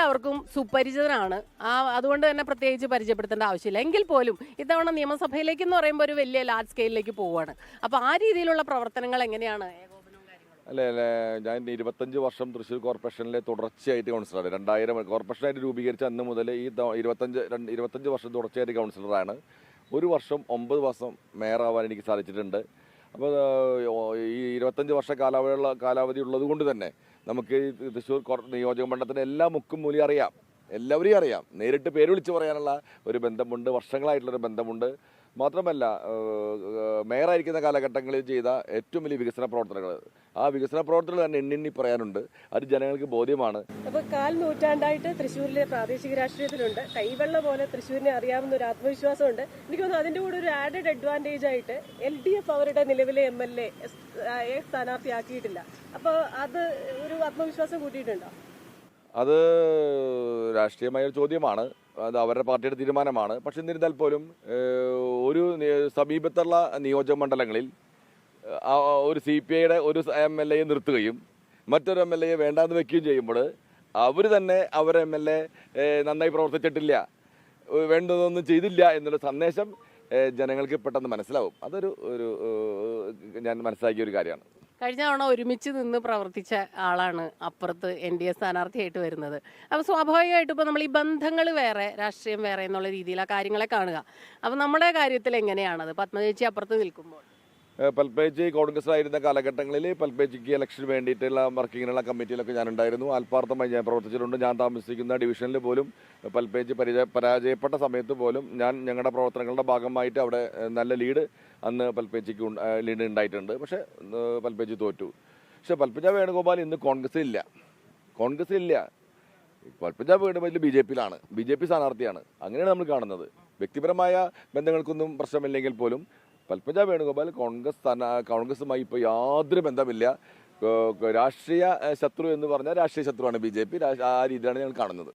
എല്ലാവർക്കും സുപരിചിതനാണ്. അതുകൊണ്ട് തന്നെ പ്രത്യേകിച്ച് പരിചയപ്പെടുത്തേണ്ട ആവശ്യമില്ല. എങ്കിൽ പോലും ഇത്തവണ നിയമസഭയിലേക്ക് എന്ന് പറയുമ്പോൾ ഒരു വലിയ ലാർജ് സ്കെയിലിലേക്ക് പോവുകയാണ്. അപ്പോൾ ആ രീതിയിലുള്ള പ്രവർത്തനങ്ങൾ എങ്ങനെയാണ്? അല്ലേ, ഞാൻ 25 വർഷം തൃശ്ശൂർ കോർപ്പറേഷനിലെ തുടർച്ചയായിട്ട് കൗൺസിലറാണ്. 2000 കോർപ്പറേഷനായിട്ട് രൂപീകരിച്ച അന്ന് മുതൽ ഈ 25 വർഷം തുടർച്ചയായിട്ട് കൗൺസിലറാണ്. ഒരു വർഷം 9 മാസം മേയറാവാൻ എനിക്ക് സാധിച്ചിട്ടുണ്ട്. അപ്പോൾ ഈ 25 വർഷ കാലാവധി ഉള്ളത് കൊണ്ട് തന്നെ നമുക്ക് തൃശ്ശൂർ നിയോജക മണ്ഡലത്തിൻ്റെ എല്ലാ മുക്കും മൂലയും അറിയാം, എല്ലാവരെയും അറിയാം. നേരിട്ട് പേര് വിളിച്ച് പറയാനുള്ള ഒരു ബന്ധമുണ്ട്, വർഷങ്ങളായിട്ടുള്ളൊരു ബന്ധമുണ്ട്. മാത്രമല്ല, മേയറായിരിക്കുന്ന കാലഘട്ടങ്ങളിൽ ചെയ്ത ഏറ്റവും വലിയ വികസന പ്രവർത്തനങ്ങൾ, ആ വികസന പ്രവർത്തനങ്ങൾ തന്നെ എണ്ണി പറയാനുണ്ട്. അത് ജനങ്ങൾക്ക് ബോധ്യമാണ്. അപ്പോൾ 1/4 നൂറ്റാണ്ടായിട്ട് തൃശ്ശൂരിലെ പ്രാദേശിക രാഷ്ട്രീയത്തിലുണ്ട്. കൈവെള്ള പോലെ തൃശ്ശൂരിനെ അറിയാവുന്ന ഒരു ആത്മവിശ്വാസമുണ്ട്. എനിക്ക് തോന്നുന്നു അതിൻ്റെ കൂടെ ഒരു ആഡഡ് അഡ്വാൻറ്റേജ് ആയിട്ട് LDF അവരുടെ നിലവിലെ MLA സ്ഥാനാർത്ഥിയാക്കിയിട്ടില്ല. അപ്പോൾ അത് ഒരു ആത്മവിശ്വാസം കൂട്ടിയിട്ടുണ്ടോ? അത് രാഷ്ട്രീയമായ ചോദ്യമാണ്, അത് അവരുടെ പാർട്ടിയുടെ തീരുമാനമാണ്. പക്ഷെ എന്നിരുന്നാൽ പോലും ഒരു സമീപത്തുള്ള നിയോജക മണ്ഡലങ്ങളിൽ ഒരു CPIയുടെ ഒരു MLA നിർത്തുകയും മറ്റൊരു MLA വേണ്ടാന്ന് വെക്കുകയും ചെയ്യുമ്പോൾ അവർ തന്നെ അവരെ MLA നന്നായി പ്രവർത്തിച്ചിട്ടില്ല, വേണ്ടതൊന്നും ചെയ്തില്ല എന്നുള്ള സന്ദേശം ജനങ്ങൾക്ക് പെട്ടെന്ന് മനസ്സിലാവും. അതൊരു ഞാൻ മനസ്സിലാക്കിയ ഒരു കാര്യമാണ്. കഴിഞ്ഞ തവണ ഒരുമിച്ച് നിന്ന് പ്രവർത്തിച്ച ആളാണ് അപ്പുറത്ത് NDA സ്ഥാനാർത്ഥിയായിട്ട് വരുന്നത്. അപ്പോൾ സ്വാഭാവികമായിട്ടും ഇപ്പോൾ നമ്മൾ ഈ ബന്ധങ്ങൾ വേറെ രാഷ്ട്രീയം വേറെ എന്നുള്ള രീതിയിൽ ആ കാര്യങ്ങളെ കാണുക. അപ്പോൾ നമ്മുടെ കാര്യത്തിൽ എങ്ങനെയാണത്? പത്മജേച്ചി അപ്പുറത്ത് നിൽക്കുമ്പോൾ പൽപ്പേച്ചി കോൺഗ്രസിലായിരുന്ന കാലഘട്ടങ്ങളിൽ പൽപ്പേച്ചിക്ക് ഇലക്ഷന് വേണ്ടിയിട്ടുള്ള വർക്കിങ്ങിനുള്ള കമ്മിറ്റിയിലൊക്കെ ഞാനുണ്ടായിരുന്നു. ആത്മാർത്ഥമായി ഞാൻ പ്രവർത്തിച്ചിട്ടുണ്ട്. ഞാൻ താമസിക്കുന്ന ഡിവിഷനിൽ പോലും പൽപ്പേച്ചി പരാജയപ്പെട്ട സമയത്ത് പോലും ഞങ്ങളുടെ പ്രവർത്തനങ്ങളുടെ ഭാഗമായിട്ട് അവിടെ നല്ല ലീഡ് അന്ന് പൽപ്പേച്ചിക്ക് ലീഡ് ഉണ്ടായിട്ടുണ്ട്. പക്ഷേ പൽപ്പേച്ചി തോറ്റു. പക്ഷേ പൽപ്പജ വേണുഗോപാൽ ഇന്ന് കോൺഗ്രസിലില്ല. പൽപ്പജ വേണുഗോപാൽ BJPയിലാണ്, BJP സ്ഥാനാർത്ഥിയാണ്. അങ്ങനെയാണ് നമ്മൾ കാണുന്നത്. വ്യക്തിപരമായ ബന്ധങ്ങൾക്കൊന്നും പ്രശ്നമില്ലെങ്കിൽ പോലും പൽപ്പജ വേണുഗോപാൽ കോൺഗ്രസുമായി ഇപ്പോൾ യാതൊരു ബന്ധമില്ല. രാഷ്ട്രീയ ശത്രു എന്ന് പറഞ്ഞാൽ രാഷ്ട്രീയ ശത്രുവാണ് BJP. ആ രീതിയിലാണ് ഞങ്ങൾ കാണുന്നത്.